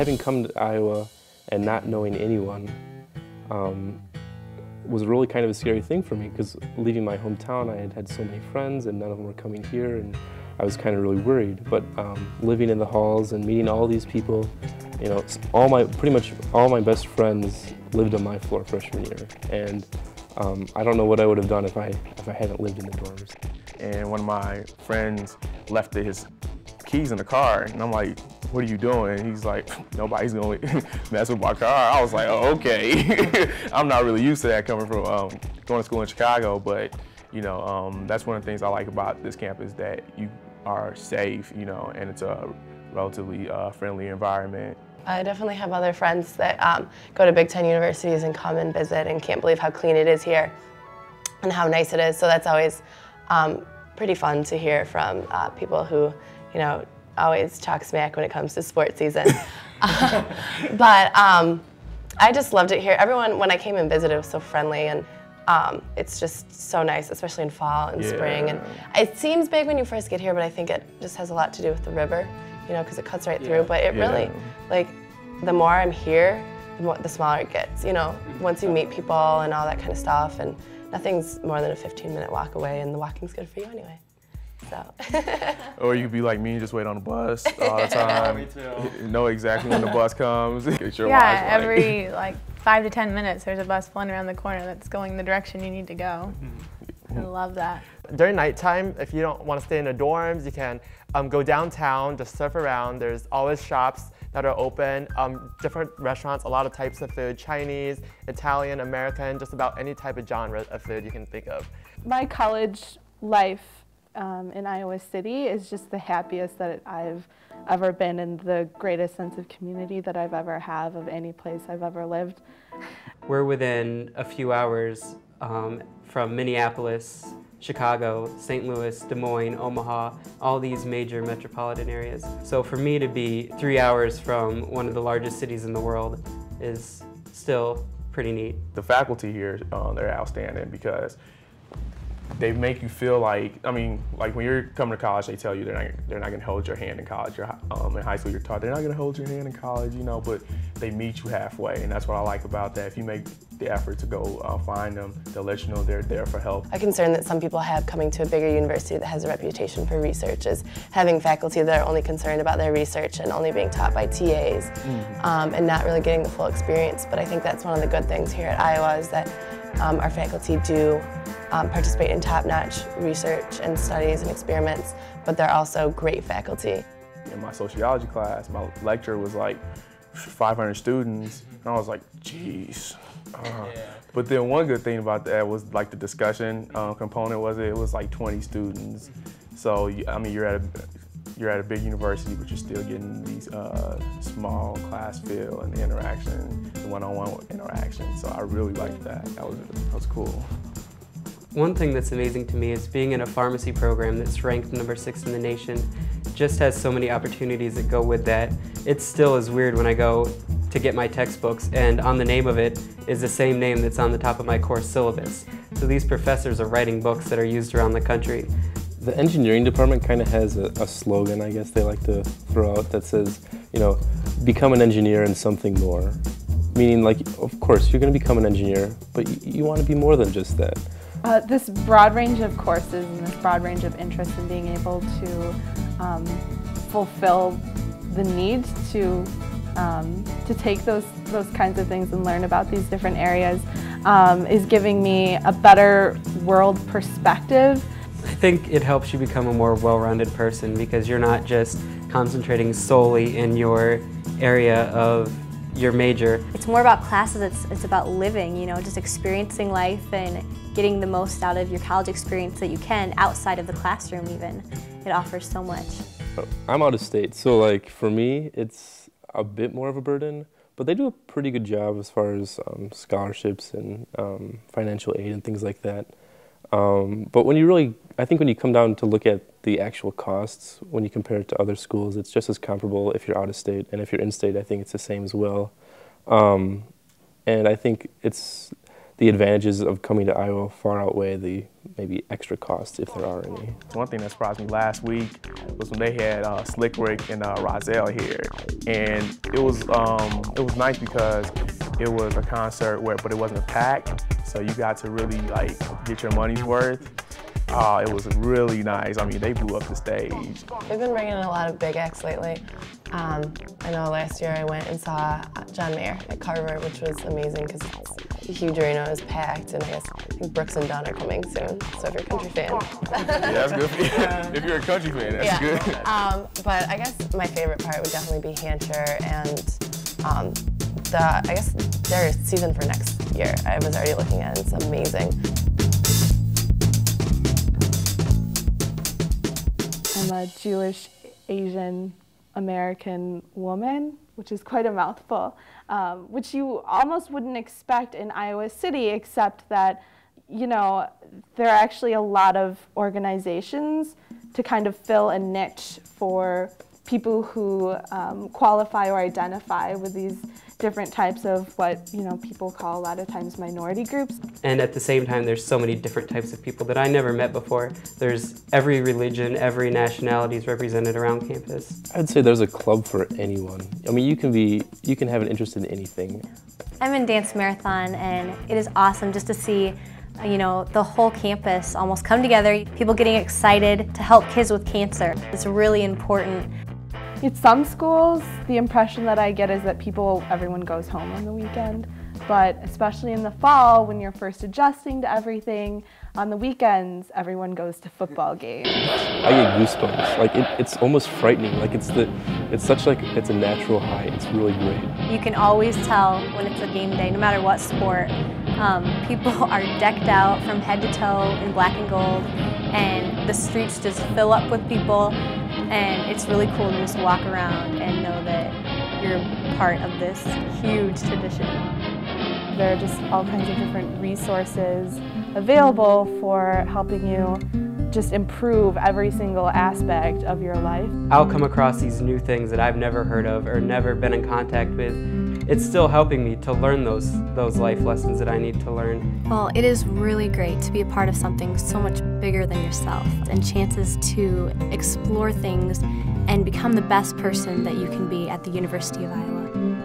having come to Iowa and not knowing anyone was really kind of a scary thing for me, because leaving my hometown, I had had so many friends and none of them were coming here, and I was kind of really worried. But living in the halls and meeting all these people, you know, pretty much all my best friends lived on my floor freshman year, and I don't know what I would have done if I hadn't lived in the dorms. And one of my friends left his keys in the car, and I'm like, what are you doing? He's like, nobody's gonna mess with my car. I was like, oh, okay. I'm not really used to that coming from going to school in Chicago, but you know, that's one of the things I like about this campus, that you are safe, you know, and it's a relatively friendly environment. I definitely have other friends that go to Big Ten universities and come and visit and can't believe how clean it is here and how nice it is. So that's always pretty fun to hear from people who, you know, always talk smack when it comes to sports season. But I just loved it here. Everyone, when I came and visited, was so friendly, and it's just so nice, especially in fall and spring. And it seems big when you first get here, but I think it just has a lot to do with the river, you know, because it cuts right through. But it really, like, the more I'm here, the smaller it gets, you know, once you meet people and all that kind of stuff. And nothing's more than a 15-minute walk away, and the walking's good for you anyway. So. Or you could be like me and just wait on the bus all the time. Me too. Know exactly when the bus comes. Get your yeah, every like 5 to 10 minutes there's a bus pulling around the corner that's going the direction you need to go. I love that. During nighttime, if you don't want to stay in the dorms, you can go downtown, just surf around. There's always shops that are open, different restaurants, a lot of types of food, Chinese, Italian, American, just about any type of genre of food you can think of. My college life in Iowa City is just the happiest that I've ever been, and the greatest sense of community that I've ever had of any place I've ever lived. We're within a few hours from Minneapolis, Chicago, St. Louis, Des Moines, Omaha, all these major metropolitan areas. So for me to be 3 hours from one of the largest cities in the world is still pretty neat. The faculty here, they're outstanding, because they make you feel like, I mean, like when you're coming to college, they tell you they're not going to hold your hand in college. In high school, you're taught they're not going to hold your hand in college, you know, but they meet you halfway, and that's what I like about that. If you make the effort to go find them, they'll let you know they're there for help. A concern that some people have coming to a bigger university that has a reputation for research is having faculty that are only concerned about their research and only being taught by TAs, and not really getting the full experience. But I think that's one of the good things here at Iowa, is that our faculty do participate in top-notch research and studies and experiments, but they're also great faculty. In my sociology class, my lecturer was like 500 students, and I was like, geez. But then one good thing about that was like the discussion component it was like 20 students. So I mean, you're at a big university, but you're still getting these small class feel and the interaction, the one-on-one interaction. So I really liked that. That was cool. One thing that's amazing to me is being in a pharmacy program that's ranked number 6 in the nation. Just has so many opportunities that go with that. It still is weird when I go to get my textbooks, and on the name of it is the same name that's on the top of my course syllabus. So these professors are writing books that are used around the country. The engineering department kind of has a slogan, I guess they like to throw out, that says, you know, become an engineer and something more. Meaning, like, of course, you're going to become an engineer, but you want to be more than just that. This broad range of courses and this broad range of interests in being able to fulfill the need to take those kinds of things and learn about these different areas is giving me a better world perspective. I think it helps you become a more well-rounded person, because you're not just concentrating solely in your area of your major. It's more about classes, it's about living, you know, just experiencing life and getting the most out of your college experience that you can outside of the classroom even. It offers so much. I'm out of state, so like for me it's a bit more of a burden, but they do a pretty good job as far as scholarships and financial aid and things like that. But when you really, I think when you come down to look at the actual costs, when you compare it to other schools, it's just as comparable if you're out of state, and if you're in state, I think it's the same as well. And I think it's the advantages of coming to Iowa far outweigh maybe extra costs if there are any. One thing that surprised me last week was when they had Slick Rick and Rozelle here, and it was nice because it was a concert but it wasn't packed, so you got to really like get your money's worth. It was really nice. I mean, they blew up the stage. They've been bringing in a lot of big acts lately. I know last year I went and saw John Mayer at Carver, which was amazing because it's a huge arena, it was packed, and I think Brooks and Dunn are coming soon. So if you're a country fan. Yeah, that's good for you. If you're a country fan, that's good. But I guess my favorite part would definitely be Hancher and I guess their season for next year. I was already looking at it, it's amazing. I'm a Jewish, Asian, American woman, which is quite a mouthful, which you almost wouldn't expect in Iowa City, except that, you know, there are actually a lot of organizations to kind of fill a niche for people who qualify or identify with these different types of what, you know, people call a lot of times minority groups. And at the same time, there's so many different types of people that I never met before. There's every religion, every nationality is represented around campus. I'd say there's a club for anyone. I mean, you can have an interest in anything. I'm in Dance Marathon, and it is awesome just to see, you know, the whole campus almost come together, people getting excited to help kids with cancer. It's really important. At some schools, the impression that I get is that everyone goes home on the weekend, but especially in the fall, when you're first adjusting to everything, on the weekends, everyone goes to football games. I get goosebumps. Like it's almost frightening. Like it's a natural high. It's really great. You can always tell when it's a game day, no matter what sport. People are decked out from head to toe in black and gold, and the streets just fill up with people. And it's really cool to just walk around and know that you're part of this huge tradition. There are just all kinds of different resources available for helping you just improve every single aspect of your life. I'll come across these new things that I've never heard of or never been in contact with. It's still helping me to learn those life lessons that I need to learn. Well, it is really great to be a part of something so much bigger than yourself, and chances to explore things and become the best person that you can be at the University of Iowa.